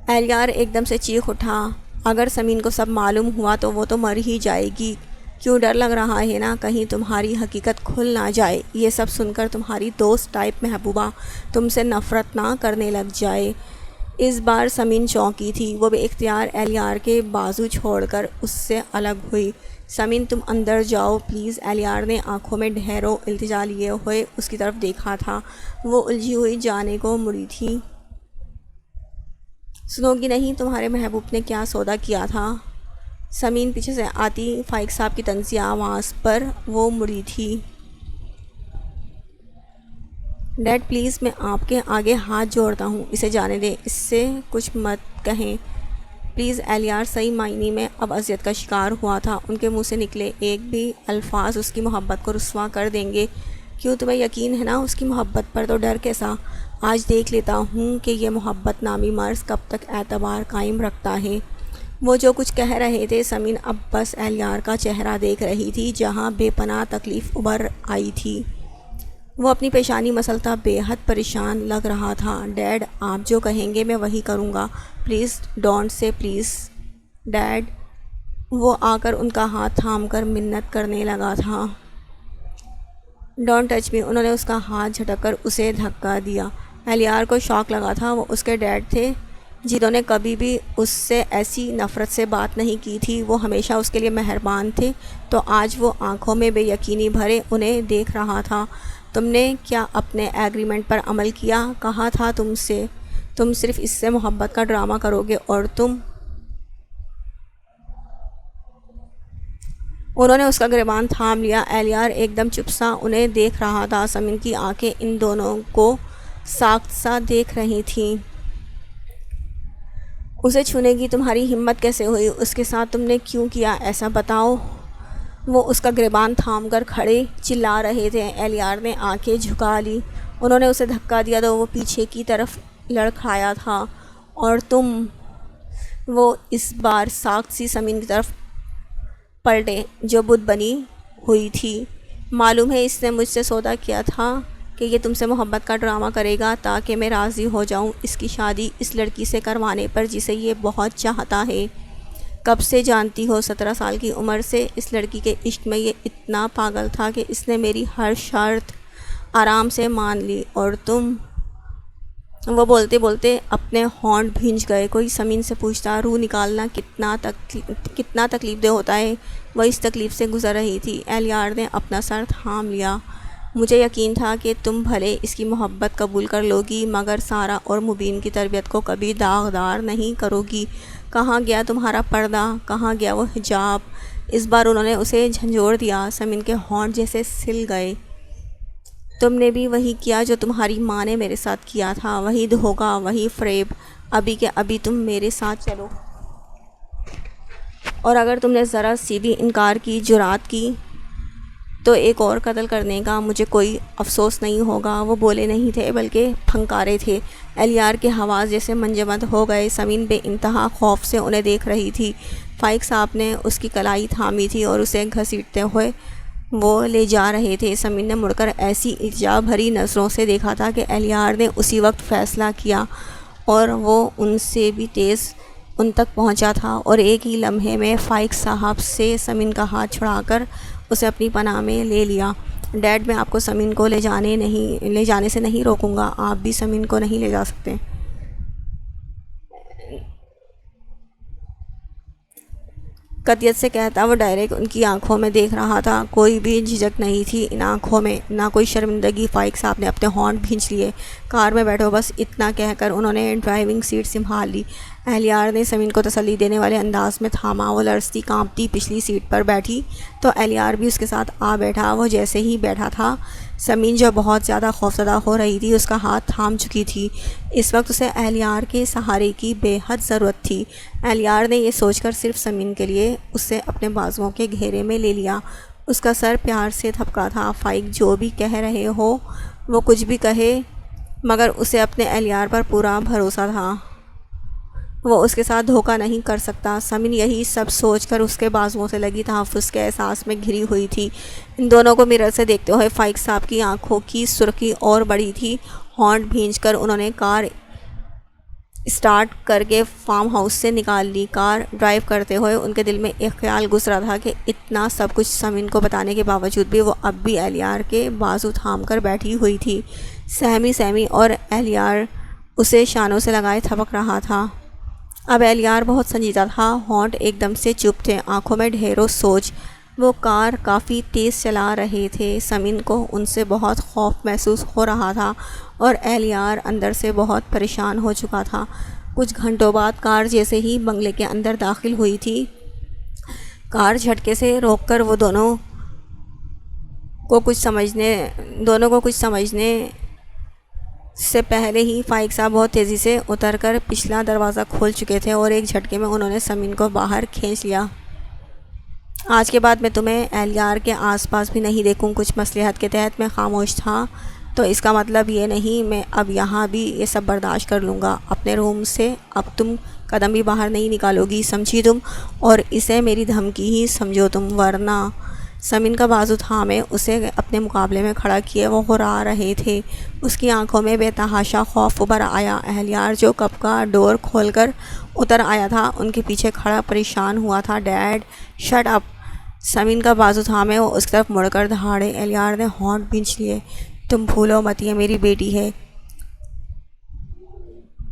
اہلیار ایک دم سے چیخ اٹھا۔ اگر سمین کو سب معلوم ہوا تو وہ تو مر ہی جائے گی۔ کیوں ڈر لگ رہا ہے نا کہیں تمہاری حقیقت کھل نہ جائے۔ یہ سب سن کر تمہاری دوست ٹائپ محبوبہ تم سے نفرت نہ کرنے لگ جائے۔ اس بار سمین چونکی تھی۔ وہ بے اختیار اہلیار کے بازو چھوڑ کر اس سے الگ ہوئی۔ سمین تم اندر جاؤ پلیز۔ اہلیار نے آنکھوں میں ڈھیروں التجا لیے ہوئے اس کی طرف دیکھا تھا۔ وہ الجھی ہوئی جانے کو مڑی تھی۔ سنو گی نہیں؟ تمہارے محبوب نے کیا سودا کیا تھا؟ سمین پیچھے سے آتی فائق صاحب کی طنزیہ آواز پر وہ مڑی تھی۔ ڈیڈ پلیز، میں آپ کے آگے ہاتھ جوڑتا ہوں، اسے جانے دیں، اس سے کچھ مت کہیں پلیز۔ اہلیار صحیح معنی میں اب اذیت کا شکار ہوا تھا۔ ان کے منہ سے نکلے ایک بھی الفاظ اس کی محبت کو رسوا کر دیں گے۔ کیوں تمہیں یقین ہے نا اس کی محبت پر، تو ڈر کیسا؟ آج دیکھ لیتا ہوں کہ یہ محبت نامی مرض کب تک اعتبار قائم رکھتا ہے۔ وہ جو کچھ کہہ رہے تھے سمین اب بس اہلیار کا چہرہ دیکھ رہی تھی جہاں بے پناہ تکلیف ابھر آئی تھی۔ وہ اپنی پیشانی مسلتا بے حد پریشان لگ رہا تھا۔ ڈیڈ، آپ جو کہیں گے میں وہی کروں گا، please don't say please dad. وہ آ کر ان کا ہاتھ تھام کر منت کرنے لگا تھا۔ Don't touch me. انہوں نے اس کا ہاتھ جھٹک کر اسے دھکا دیا۔ اہلیار کو شوق لگا تھا۔ وہ اس کے ڈیڈ تھے جنہوں نے کبھی بھی اس سے ایسی نفرت سے بات نہیں کی تھی۔ وہ ہمیشہ اس کے لیے مہربان تھے، تو آج وہ آنکھوں میں بے یقینی بھرے انہیں دیکھ رہا تھا۔ تم نے کیا اپنے ایگریمنٹ پر عمل کیا؟ کہا تھا تم سے تم صرف اس سے محبت کا ڈرامہ کرو گے، اور تم۔ انہوں نے اس کا گریبان تھام لیا۔ اہلیار ایک دم چپ سا انہیں دیکھ رہا تھا۔ سمین کی آنکھیں ان دونوں کو ساخت سا دیکھ رہی تھیں۔ ڈیڈ، پلیز، میں آپ کے آگے ہاتھ جوڑتا ہوں، اسے جانے دیں، اس سے کچھ مت کہیں پلیز۔ اہلیار صحیح معنی میں اب اذیت کا شکار ہوا تھا۔ ان کے منہ سے نکلے ایک بھی الفاظ اس کی محبت کو رسوا کر دیں گے۔ کیوں تمہیں یقین ہے نا اس کی محبت پر، تو ڈر کیسا؟ سمین اسے چھونے کی تمہاری ہمت کیسے ہوئی؟ اس کے ساتھ تم نے کیوں کیا ایسا بتاؤ؟ وہ اس کا گریبان تھام کر کھڑے چلا رہے تھے۔ ایلیار نے آنکھیں جھکا لی۔ انہوں نے اسے دھکا دیا تو وہ پیچھے کی طرف لڑکھڑایا تھا، اور تم؟ وہ اس بار ساکت سی زمین کی طرف پلٹے جو بت بنی ہوئی تھی۔ معلوم ہے اس نے مجھ سے سودا کیا تھا کہ یہ تم سے محبت کا ڈرامہ کرے گا تاکہ میں راضی ہو جاؤں اس کی شادی اس لڑکی سے کروانے پر جسے یہ بہت چاہتا ہے۔ کب سے جانتی ہو؟ 17 سال کی عمر سے اس لڑکی کے عشق میں یہ اتنا پاگل تھا کہ اس نے میری ہر شرط آرام سے مان لی، اور تم؟ وہ بولتے بولتے اپنے ہونٹ بھینچ گئے۔ کوئی زمین سے پوچھتا روح نکالنا کتنا تکلیف دہ ہوتا ہے۔ وہ اس تکلیف سے گزر رہی تھی۔ ایلیار نے اپنا سر تھام لیا۔ مجھے یقین تھا کہ تم بھلے اس کی محبت قبول کر لو گی مگر سارہ اور مبین کی تربیت کو کبھی داغدار نہیں کرو گی۔ کہاں گیا تمہارا پردہ؟ کہاں گیا وہ حجاب؟ اس بار انہوں نے اسے جھنجھوڑ دیا۔ زمین کے ہونٹ جیسے سل گئے۔ تم نے بھی وہی کیا جو تمہاری ماں نے میرے ساتھ کیا تھا، وہی دھوکہ، وہی فریب۔ ابھی کے ابھی تم میرے ساتھ چلو، اور اگر تم نے ذرا سی بھی انکار کی جرأت کی تو ایک اور قتل کرنے کا مجھے کوئی افسوس نہیں ہوگا۔ وہ بولے نہیں تھے بلکہ پھنکارے تھے۔ ایلیار کے حواس جیسے منجمد ہو گئے۔ زمین بے انتہا خوف سے انہیں دیکھ رہی تھی۔ فائق صاحب نے اس کی کلائی تھامی تھی اور اسے گھسیٹتے ہوئے وہ لے جا رہے تھے۔ زمین نے مڑ کر ایسی التجا بھری نظروں سے دیکھا تھا کہ ایلیار نے اسی وقت فیصلہ کیا، اور وہ ان سے بھی تیز ان تک پہنچا تھا، اور ایک ہی لمحے میں فائق صاحب سے زمین کا ہاتھ چھڑا کر اسے اپنی پناہ میں لے لیا۔ ڈیڈ، میں آپ کو زمین کو لے جانے سے نہیں روکوں گا۔ آپ بھی زمین کو نہیں لے جا سکتے۔ قطعیت سے کہتا وہ ڈائریکٹ ان کی آنکھوں میں دیکھ رہا تھا۔ کوئی بھی جھجک نہیں تھی ان آنکھوں میں، نہ کوئی شرمندگی۔ فائق صاحب نے اپنے ہونٹ بھینچ لیے۔ کار میں بیٹھو، بس اتنا کہہ کر انہوں نے ڈرائیونگ سیٹ سنبھال لی۔ ایلیار نے زمین کو تسلی دینے والے انداز میں تھاما۔ وہ لرزتی کانپتی پچھلی سیٹ پر بیٹھی تو ایلیار بھی اس کے ساتھ آ بیٹھا۔ وہ جیسے ہی بیٹھا تھا، زمین جو بہت زیادہ خوفزدہ ہو رہی تھی اس کا ہاتھ تھام چکی تھی۔ اس وقت اسے ایلیار کے سہارے کی بے حد ضرورت تھی۔ ایلیار نے یہ سوچ کر صرف زمین کے لیے اسے اپنے بازوؤں کے گھیرے میں لے لیا۔ اس کا سر پیار سے تھپکا تھا۔ فائق جو بھی کہہ رہے ہو، وہ کچھ بھی کہے، مگر اسے اپنے ایلیار پر پورا بھروسہ تھا۔ وہ اس کے ساتھ دھوکہ نہیں کر سکتا۔ زمین یہی سب سوچ کر اس کے بازوؤں سے لگی تحفظ کے احساس میں گھری ہوئی تھی۔ ان دونوں کو مرر سے دیکھتے ہوئے فائق صاحب کی آنکھوں کی سرخی اور بڑھی تھی۔ ہونٹ بھینچ کر انہوں نے کار اسٹارٹ کر کے فارم ہاؤس سے نکال لی۔ کار ڈرائیو کرتے ہوئے ان کے دل میں ایک خیال گزرا تھا کہ اتنا سب کچھ زمین کو بتانے کے باوجود بھی وہ اب بھی ایلیار کے بازو تھام کر بیٹھی ہوئی تھی۔ سہمی اور ایلیار اسے شانوں سے لگائے تھپک رہا تھا۔ اب ایلیار بہت سنجیدہ تھا۔ ہونٹ ایک دم سے چپ تھے، آنکھوں میں ڈھیروں سوچ۔ وہ کار کافی تیز چلا رہے تھے۔ زمین کو ان سے بہت خوف محسوس ہو رہا تھا، اور ایلیار اندر سے بہت پریشان ہو چکا تھا۔ کچھ گھنٹوں بعد کار جیسے ہی بنگلے کے اندر داخل ہوئی تھی، کار جھٹکے سے روک کر وہ دونوں کو کچھ سمجھنے سے پہلے ہی فائق صاحب بہت تیزی سے اتر کر پچھلا دروازہ کھول چکے تھے، اور ایک جھٹکے میں انہوں نے زمین کو باہر کھینچ لیا۔ آج کے بعد میں تمہیں ایلیار کے آس پاس بھی نہیں دیکھوں۔ کچھ مصلحت کے تحت میں خاموش تھا، تو اس کا مطلب یہ نہیں میں اب یہاں بھی یہ سب برداشت کر لوں گا۔ اپنے روم سے اب تم قدم بھی باہر نہیں نکالو گی، سمجھی تم؟ اور اسے میری دھمکی ہی سمجھو تم، ورنہ۔ زمین کا بازو تھامے اسے اپنے مقابلے میں کھڑا کیے وہ غرا رہے تھے۔ اس کی آنکھوں میں بے تحاشا خوف ابھر آیا۔ ایلیار جو کب کا ڈور کھول کر اتر آیا تھا، ان کے پیچھے کھڑا پریشان ہوا تھا۔ Dad, shut up! زمین کا بازو تھامے وہ اس کی طرف مڑ کر دہاڑے۔ ایلیار نے ہونٹ بھینچ لیے۔ تم بھولو مت، یہ میری بیٹی ہے۔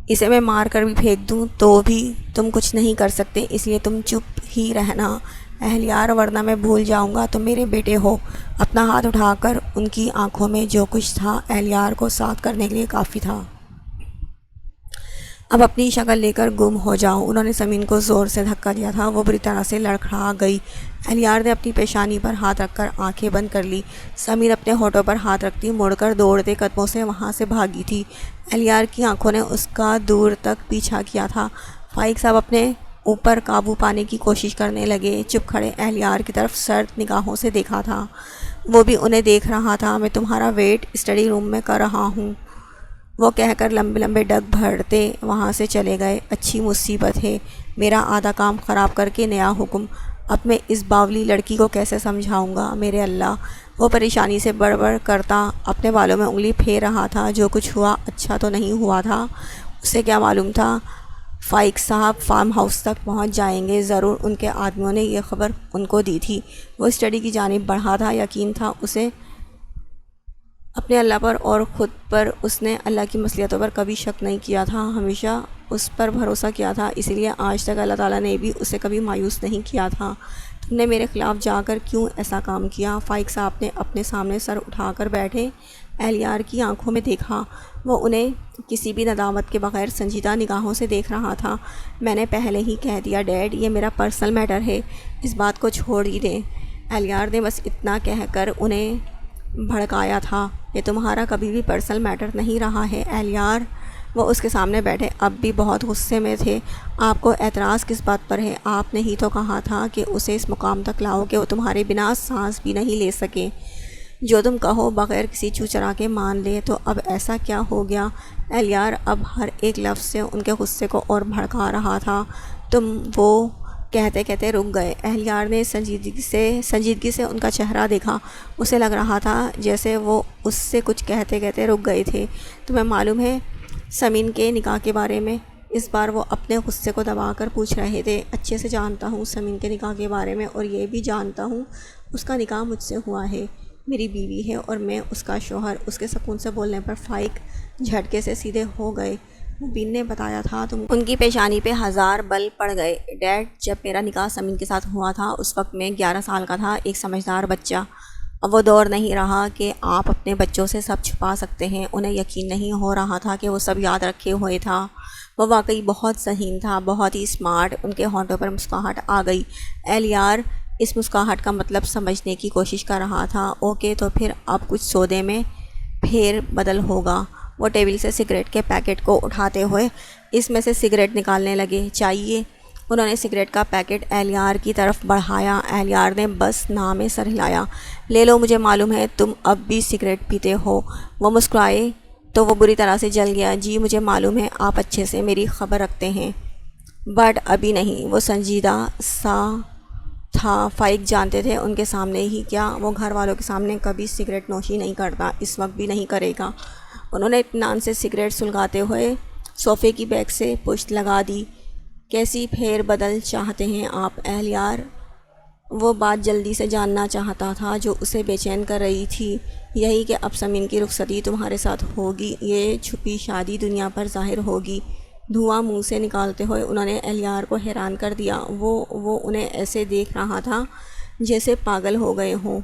اسے میں مار کر بھی پھینک دوں تو بھی تم کچھ نہیں کر سکتے، اس لیے تم چپ ہی رہنا ایلیار، ورنہ میں بھول جاؤں گا تم میرے بیٹے ہو۔ اپنا ہاتھ اٹھا کر ان کی آنکھوں میں جو کچھ تھا ایلیار کو صاف کرنے کے لیے کافی تھا۔ اب اپنی شکل لے کر گم ہو جاؤ۔ انہوں نے زمین کو زور سے دھکا دیا تھا، وہ بری طرح سے لڑکھڑا گئی۔ ایلیار نے اپنی پیشانی پر ہاتھ رکھ کر آنکھیں بند کر لی۔ زمین اپنے ہونٹوں پر ہاتھ رکھتی مڑ کر دوڑتے قدموں سے وہاں سے بھاگی تھی۔ ایلیار کی آنکھوں نے اس کا دور تک پیچھا کیا تھا۔ فائق صاحب اپنے اوپر قابو پانے کی کوشش کرنے لگے۔ چپ کھڑے اہلیار کی طرف سرد نگاہوں سے دیکھا تھا، وہ بھی انہیں دیکھ رہا تھا۔ میں تمہارا ویٹ اسٹڈی روم میں کر رہا ہوں، وہ کہہ کر لمبے لمبے ڈگ بھرتے وہاں سے چلے گئے۔ اچھی مصیبت ہے، میرا آدھا کام خراب کر کے نیا حکم۔ اب میں اس باولی لڑکی کو کیسے سمجھاؤں گا، میرے اللہ۔ وہ پریشانی سے بڑبڑ کرتا اپنے بالوں میں انگلی پھیر رہا تھا۔ جو کچھ ہوا اچھا تو نہیں ہوا تھا، اسے کیا معلوم تھا فائق صاحب فارم ہاؤس تک پہنچ جائیں گے، ضرور ان کے آدمیوں نے یہ خبر ان کو دی تھی۔ وہ اسٹڈی کی جانب بڑھا تھا، یقین تھا اسے اپنے اللہ پر اور خود پر۔ اس نے اللہ کی مصلحتوں پر کبھی شک نہیں کیا تھا، ہمیشہ اس پر بھروسہ کیا تھا، اسی لیے آج تک اللہ تعالیٰ نے بھی اسے کبھی مایوس نہیں کیا تھا۔ تم نے میرے خلاف جا کر کیوں ایسا کام کیا؟ فائق صاحب نے اپنے سامنے سر اٹھا کر بیٹھے اہلیار کی آنکھوں میں دیکھا۔ وہ انہیں کسی بھی ندامت کے بغیر سنجیدہ نگاہوں سے دیکھ رہا تھا۔ میں نے پہلے ہی کہہ دیا ڈیڈ، یہ میرا پرسنل میٹر ہے، اس بات کو چھوڑ ہی دیں۔ اہلیار نے بس اتنا کہہ کر انہیں بھڑکایا تھا۔ یہ تمہارا کبھی بھی پرسنل میٹر نہیں رہا ہے اہلیار۔ وہ اس کے سامنے بیٹھے اب بھی بہت غصے میں تھے۔ آپ کو اعتراض کس بات پر ہے؟ آپ نے ہی تو کہا تھا کہ اسے اس مقام تک لاؤ کہ وہ تمہارے بنا سانس بھی نہیں لے سکے۔ جو تم کہو بغیر کسی چو چرا کے مان لے، تو اب ایسا کیا ہو گیا؟ اہلیار اب ہر ایک لفظ سے ان کے غصے کو اور بھڑکا رہا تھا۔ وہ کہتے کہتے رک گئے۔ اہلیار نے سنجیدگی سے ان کا چہرہ دیکھا۔ اسے لگ رہا تھا جیسے وہ اس سے کچھ کہتے کہتے رک گئے تھے۔ تمہیں معلوم ہے سمین کے نکاح کے بارے میں؟ اس بار وہ اپنے غصے کو دبا کر پوچھ رہے تھے۔ اچھے سے جانتا ہوں سمین کے نکاح کے بارے میں، اور یہ بھی جانتا ہوں اس کا نکاح مجھ سے ہوا ہے، میری بیوی ہے اور میں اس کا شوہر۔ اس کے سکون سے بولنے پر فائق جھٹکے سے سیدھے ہو گئے۔ مبین نے بتایا تھا تم۔ ان کی پیشانی پہ ہزار بل پڑ گئے۔ ڈیڈ، جب میرا نکاح سمین کے ساتھ ہوا تھا اس وقت میں 11 سال کا تھا، ایک سمجھدار بچہ۔ اب وہ دور نہیں رہا کہ آپ اپنے بچوں سے سب چھپا سکتے ہیں۔ انہیں یقین نہیں ہو رہا تھا کہ وہ سب یاد رکھے ہوئے تھا۔ وہ واقعی بہت ذہین تھا، بہت ہی اسمارٹ۔ ان کے ہونٹوں پر مسکراہٹ آ گئی۔ اہلیار اس مسکراہٹ کا مطلب سمجھنے کی کوشش کر رہا تھا۔ اوکے، تو پھر اب کچھ سودے میں پھیر بدل ہوگا۔ وہ ٹیبل سے سگریٹ کے پیکٹ کو اٹھاتے ہوئے اس میں سے سگریٹ نکالنے لگے۔ چاہیے؟ انہوں نے سگریٹ کا پیکٹ اہلیار کی طرف بڑھایا۔ اہلیار نے بس نہ میں سر ہلایا۔ لے لو، مجھے معلوم ہے تم اب بھی سگریٹ پیتے ہو۔ وہ مسکرائے تو وہ بری طرح سے جل گیا۔ جی مجھے معلوم ہے، آپ اچھے سے میری خبر رکھتے ہیں، بٹ ابھی نہیں۔ وہ سنجیدہ سا تھا۔ فائق جانتے تھے ان کے سامنے ہی کیا، وہ گھر والوں کے سامنے کبھی سگریٹ نوشی نہیں کرتا، اس وقت بھی نہیں کرے گا۔ انہوں نے اطمینان سے سگریٹ سلگاتے ہوئے صوفے کی بیک سے پشت لگا دی۔ کیسی پھیر بدل چاہتے ہیں آپ اہلیار؟ وہ بات جلدی سے جاننا چاہتا تھا جو اسے بے چین کر رہی تھی۔ یہی کہ اب سمین کی رخصتی تمہارے ساتھ ہوگی، یہ چھپی شادی دنیا پر ظاہر ہوگی۔ دھواں منہ سے نکالتے ہوئے انہوں نے اہلیار کو حیران کر دیا۔ وہ انہیں ایسے دیکھ رہا تھا جیسے پاگل ہو گئے ہوں۔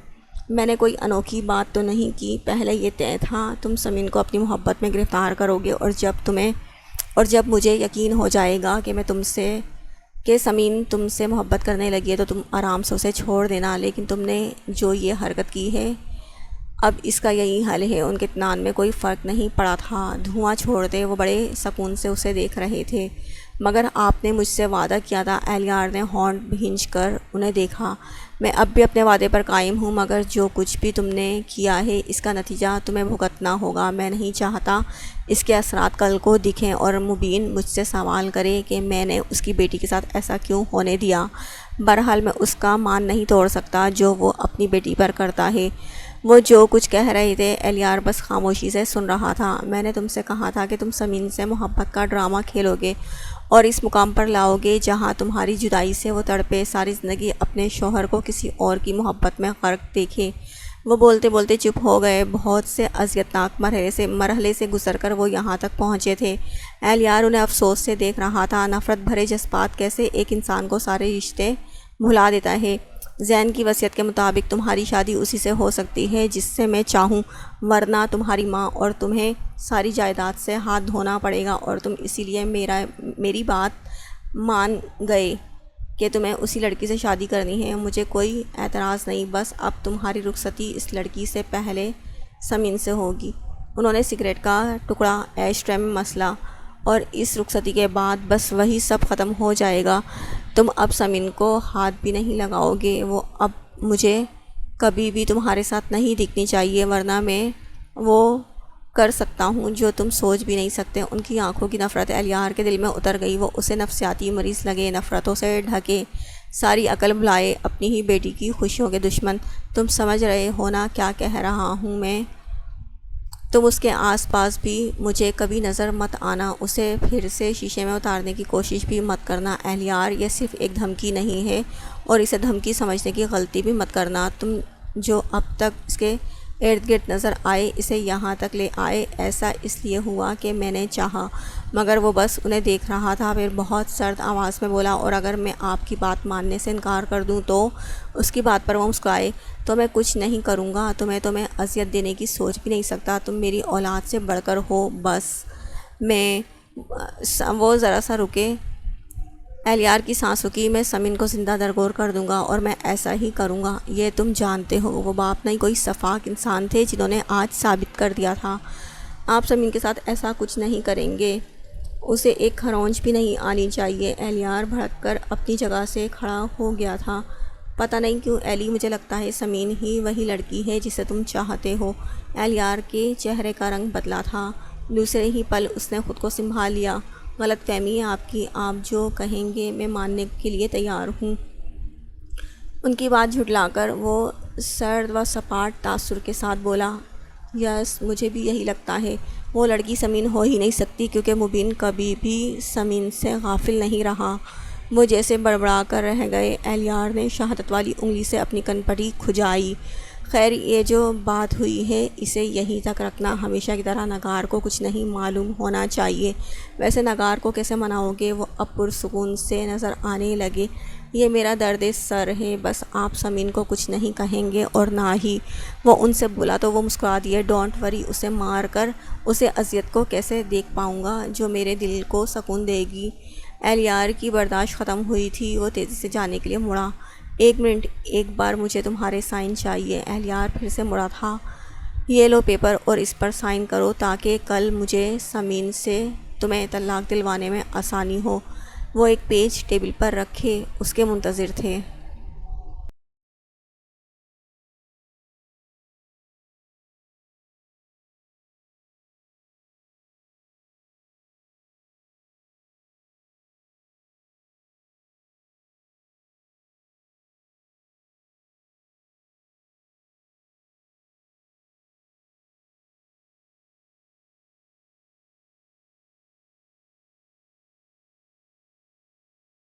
میں نے کوئی انوکھی بات تو نہیں کی، پہلے یہ طے تھا تم سمین کو اپنی محبت میں گرفتار کرو گے، اور جب مجھے یقین ہو جائے گا کہ سمین تم سے محبت کرنے لگی ہے تو تم آرام سے اسے چھوڑ دینا۔ لیکن تم نے جو یہ حرکت کی ہے اب اس کا یہی حل ہے۔ ان کے اطمینان میں کوئی فرق نہیں پڑا تھا۔ دھواں چھوڑتے وہ بڑے سکون سے اسے دیکھ رہے تھے۔ مگر آپ نے مجھ سے وعدہ کیا تھا۔ اہلیار نے ہونٹ بھینچ کر انہیں دیکھا۔ میں اب بھی اپنے وعدے پر قائم ہوں، مگر جو کچھ بھی تم نے کیا ہے اس کا نتیجہ تمہیں بھگتنا ہوگا۔ میں نہیں چاہتا اس کے اثرات کل کو دکھیں اور مبین مجھ سے سوال کرے کہ میں نے اس کی بیٹی کے ساتھ ایسا کیوں ہونے دیا۔ بہرحال میں اس کا مان نہیں توڑ سکتا جو وہ اپنی بیٹی پر کرتا ہے۔ وہ جو کچھ کہہ رہے تھے اہلیار بس خاموشی سے سن رہا تھا۔ میں نے تم سے کہا تھا کہ تم سمین سے محبت کا ڈرامہ کھیلو گے اور اس مقام پر لاؤ گے جہاں تمہاری جدائی سے وہ تڑپے، ساری زندگی اپنے شوہر کو کسی اور کی محبت میں غرق دیکھے۔ وہ بولتے بولتے چپ ہو گئے۔ بہت سے اذیتناک مرحلے سے گزر کر وہ یہاں تک پہنچے تھے۔ اہلیار انہیں افسوس سے دیکھ رہا تھا۔ نفرت بھرے جذبات کیسے ایک انسان کو سارے رشتے بھلا دیتا ہے۔ زین کی وصیت کے مطابق تمہاری شادی اسی سے ہو سکتی ہے جس سے میں چاہوں، ورنہ تمہاری ماں اور تمہیں ساری جائیداد سے ہاتھ دھونا پڑے گا، اور تم اسی لیے میری بات مان گئے کہ تمہیں اسی لڑکی سے شادی کرنی ہے۔ مجھے کوئی اعتراض نہیں، بس اب تمہاری رخصتی اس لڑکی سے پہلے سمین سے ہوگی۔ انہوں نے سگریٹ کا ٹکڑا ایش ٹرے میں مسلا اور اس رخصتی کے بعد بس وہی سب ختم ہو جائے گا. تم اب سمین کو ہاتھ بھی نہیں لگاؤ گے. وہ اب مجھے کبھی بھی تمہارے ساتھ نہیں دکھنی چاہیے، ورنہ میں وہ کر سکتا ہوں جو تم سوچ بھی نہیں سکتے. ان کی آنکھوں کی نفرت الیار کے دل میں اتر گئی. وہ اسے نفسیاتی مریض لگے، نفرتوں سے ڈھکے، ساری عقل بھلائے، اپنی ہی بیٹی کی خوشیوں کے دشمن. تم سمجھ رہے ہو نا کیا کہہ رہا ہوں میں؟ تم اس کے آس پاس بھی مجھے کبھی نظر مت آنا. اسے پھر سے شیشے میں اتارنے کی کوشش بھی مت کرنا الیار. یہ صرف ایک دھمکی نہیں ہے، اور اسے دھمکی سمجھنے کی غلطی بھی مت کرنا. تم جو اب تک اس کے ارد گرد نظر آئے، اسے یہاں تک لے آئے، ایسا اس لیے ہوا کہ میں نے چاہا. مگر وہ بس انہیں دیکھ رہا تھا. پھر بہت سرد آواز میں بولا، اور اگر میں آپ کی بات ماننے سے انکار کر دوں تو؟ اس کی بات پر وہ مسکرائے. تو میں کچھ نہیں کروں گا. تمہیں تو میں اذیت دینے کی سوچ بھی نہیں سکتا. تم میری اولاد سے بڑھ کر ہو. بس وہ ذرا سا رکے. الیار کی سانس رکی. میں سمین کو زندہ درگور کر دوں گا، اور میں ایسا ہی کروں گا. یہ تم جانتے ہو. وہ باپ نہیں، کوئی شفاق انسان تھے جنہوں نے آج ثابت کر دیا تھا آپ سمین کے ساتھ ایسا کچھ نہیں کریں گے. اسے ایک کھرونچ بھی نہیں آنی چاہیے. الیار بھڑک کر اپنی جگہ سے کھڑا ہو گیا تھا. پتہ نہیں کیوں ایلی، مجھے لگتا ہے سمین ہی وہی لڑکی ہے جسے تم چاہتے ہو. الیار کے چہرے کا رنگ بدلا تھا. دوسرے ہی پل اس نے خود کو سنبھال لیا. غلط فہمی ہے آپ کی. آپ جو کہیں گے میں ماننے کے لیے تیار ہوں. ان کی بات جھٹلا کر وہ سرد و سپاٹ تاثر کے ساتھ بولا، یس مجھے بھی یہی لگتا ہے. وہ لڑکی سمین ہو ہی نہیں سکتی، کیونکہ مبین کبھی بھی سمین سے غافل نہیں رہا. وہ جیسے بڑبڑا کر رہ گئے. الیار نے شہادت والی انگلی سے اپنی کن پٹی کھجائی. خیر، یہ جو بات ہوئی ہے اسے یہیں تک رکھنا. ہمیشہ کی طرح نگار کو کچھ نہیں معلوم ہونا چاہیے. ویسے نگار کو کیسے مناؤ گے؟ وہ اب پرسکون سے نظر آنے لگے. یہ میرا درد سر ہے. بس آپ سمین کو کچھ نہیں کہیں گے، اور نہ ہی وہ ان سے بولا تو وہ مسکرا دیے. Don't worry. اسے مار کر اسے اذیت کو کیسے دیکھ پاؤں گا جو میرے دل کو سکون دے گی. الیار کی برداشت ختم ہوئی تھی. وہ تیزی سے جانے کے لیے مڑا. ایک منٹ، ایک بار مجھے تمہارے سائن چاہیے. الیار پھر سے مڑا تھا. یہ لو پیپر، اور اس پر سائن کرو تاکہ کل مجھے سمین سے تمہیں طلاق دلوانے میں آسانی ہو. وہ ایک پیج ٹیبل پر رکھے اس کے منتظر تھے.